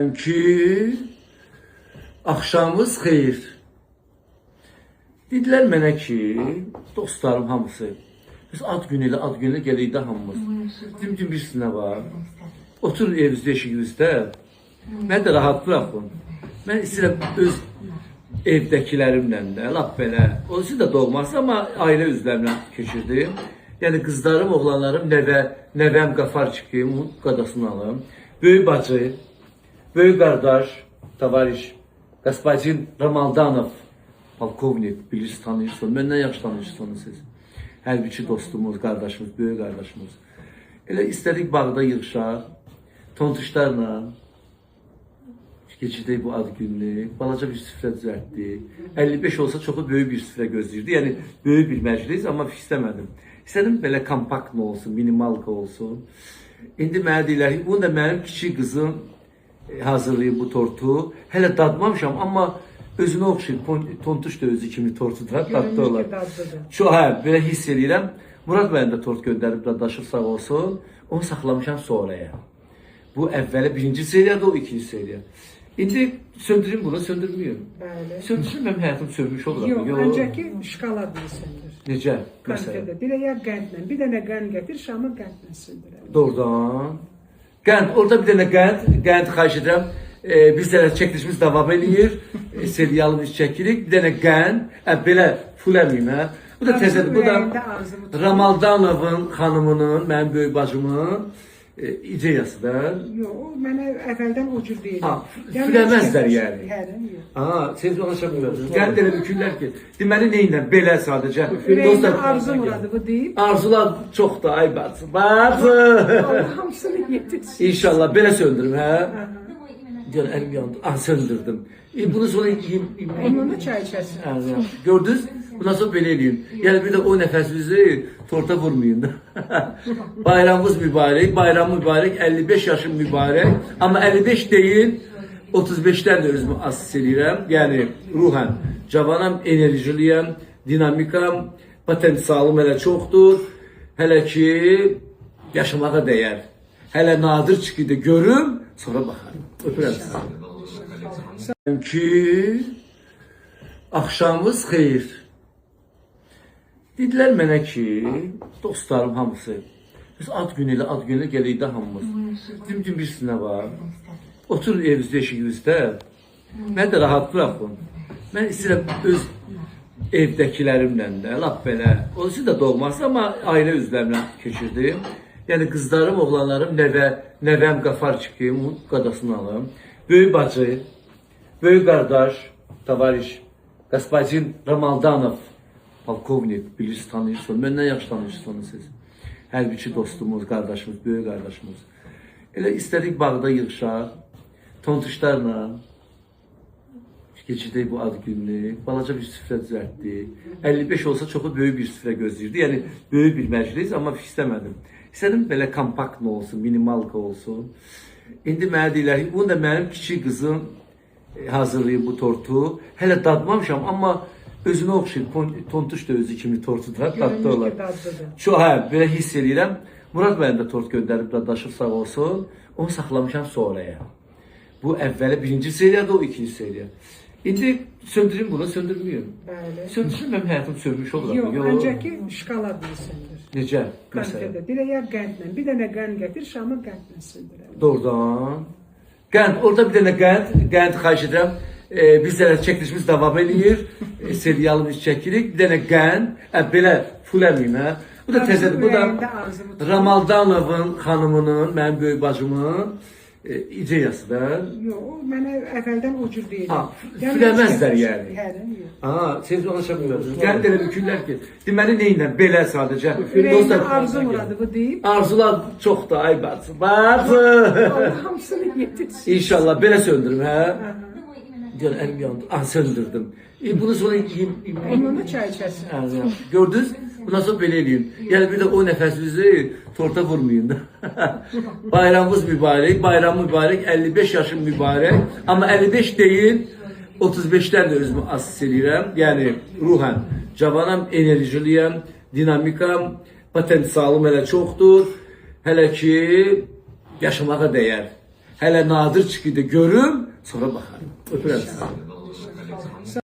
Ki axşamınız xeyir. Dedilər mənə ki, dostlarım hamısı, biz ad günü gəlik də hamımız. Dedim birisi nə var? Oturun evinizdə, eşiğinizdə. Mən də rahat bırakın. Mən istəyirəm öz evdəkilərimlə də, lap belə. O siz də doğmaz, amma ailə üzvlərimlə keçirdim. Yəni qızlarım, oğlanlarım, nəvəm Qafar çıxım, qadasını alım. Böyük bacı, böyük qardaş, tavariş, Gaspadin Ramaldanov, polkovnik, bilirsiniz, tanıyırsınız. Məndən yaxşı tanıyırsınız siz. Hərbiçi dostumuz, qardaşımız, böyük qardaşımız. Elə istədik bağda yığışaq, tontuşlarla keçirdik bu ad gününü, balaca bir süfrə düzəltdik. 55 olsa çoxu böyük bir süfrə gözləyirdi. Yəni, böyük bir məclis, amma istəmədim. İstədim belə kompakt olsun, minimalka olsun. İndi mənə deyirlər ki, bunu da mənim kiçik qızım hazırlayıb bu tortu. Hələ dadmamışam, amma özünə oxşayır. Tontuş da özü kimi tortu da dadlı olar. Çox, belə hiss edirəm. Murad mənim də tort göndərib dadaşıb sağ olsun. Onu saxlamışam sonraya. Bu əvvəli birinci seriyada, o ikinci seriya. İndi söndüreyim bunu, söndürmüyorum. Söndürürüm, mənim həyatım sönmüş olur. Yox, öncəki şkaladını söndür. Necə? Konfetə, bir ya qəndlə, bir dənə qənd gətir, şamı qəndlə söndürək. Doğrudan. Qənd, orada bir dənə qənd xahiş edirəm. Biz də çəkilişimiz davam edir. Seriyalımız çəkirik. Bir dənə qənd, belə full əmiyim, hə? Bu da təzədir, bu da Ramaldanovun xanımının, mənim böyük bacımın ideyasıdır. Yox, mənə əvvəldən o cür deyil. Füləməzlər yəni. Yox. Siz ona çapmıyorsunuz. Qənd elə bükürlər ki, deməli neynlə? Belə sadəcə. Ürəyində arzu muradı bu deyib. Arzular çox da, ay bacı. Bacı! Allah hamısını yetirsin. İnşallah belə söndürüm, hə? Gör, əlim yandı. Söndürdüm. Bunu sonra yiyeyim. Onunla çay içərsin. Gördünüz? Bundan sonra belə eləyim. Yəni bir də o nəfəsinizi torta vurmayın da. Bayramımız mübarək, bayram mübarək, 55 yaşım mübarək. Amma 55 deyil, 35-dən də özümü asıs edirəm. Yəni ruhən cavanam, enerjiliyəm, dinamikam, potensialım hələ çoxdur. Hələ ki, yaşamağa dəyər. Hələ nadir çıxıdı görüm, sonra baxarım. Öpürəm sizi. Ki axşamınız xeyir. Dedilər mənə ki, dostlarım hamısı, biz ad günü gəlik də hamımız. Dedim birisi nə var? Oturun evinizdə, eşiğinizdə. Mən də rahat bırakın. Mən istəyirəm öz evdəkilərimlə də, lap belə. O siz də doğmaz, amma ailə üzvlərimlə keçirdim. Yəni qızlarım, oğlanlarım, nəvəm Qafar çıxım, qadasını alım. Böyük bacı, böyük qardaş, tavariş, Gaspadin Ramaldanov, polkovnik, bilirsiniz, tanıyırsınız. Məndən yaxşı tanıyırsınız siz. Hərbiçi dostumuz, qardaşımız, böyük qardaşımız. Elə istədik bağda yığışaq, tontuşlarla keçirdik bu ad gününü, balaca bir süfrə düzəltdik. 55 olsa çoxu böyük bir süfrə gözləyirdi. Yəni, böyük bir məclis, amma istəmədim. İstədim belə kompakt olsun, minimalka olsun. İndi mənə deyirlər ki, bunu da mənim kiçik qızım hazırlayıb bu tortu. Hələ dadmamışam, amma özünə oxşayır. Tontuş da özü kimi tortu da dadlı olar. Çox, belə hiss edirəm. Murad mənim də tort göndərib dadaşıb sağ olsun. Onu saxlamışam sonraya. Bu əvvəli birinci seriyada, o ikinci seriya. İndi söndüreyim bunu, söndürmüyorum. Söndürürüm, mənim həyatım sönmüş olur. Yox, öncəki şkaladını söndür. Necə? Konfetə, bir ya qəndlə, bir dənə qənd gətir, şamı qəndlə söndürək. Doğrudan. Qənd, orada bir dənə qənd xahiş edirəm. Biz də çəkilişimiz davam edir. Seriyalımız çəkirik. Bir dənə qənd, belə full əmiyim, hə? Bu da təzədir, bu da Ramaldanovun xanımının, mənim böyük bacımın ideyasıdır. Yox, mənə əvvəldən o cür deyil. Füləməzlər yəni. Yox. Siz ona çapmıyorsunuz. Qənd elə bükürlər ki, deməli neynlə? Belə sadəcə. Ürəyində arzu muradı bu deyib. Arzular çox da, ay bacı. Bacı! Allah hamısını yetirsin. İnşallah belə söndürüm, hə? Gör, əlim yandı. Söndürdüm. Bunu sonra yiyeyim. Onunla çay içərsin. Gördünüz? Bundan sonra belə eləyim. Yəni bir də o nəfəsinizi torta vurmayın da. Bayramımız mübarək, bayram mübarək, 55 yaşım mübarək. Amma 55 deyil, 35-dən də özümü asıs edirəm. Yəni ruhən cavanam, enerjiliyəm, dinamikam, potensialım hələ çoxdur. Hələ ki, yaşamağa dəyər. Hələ nadir çıxıydı görüm, sonra baxarım. Öpürəm sizi.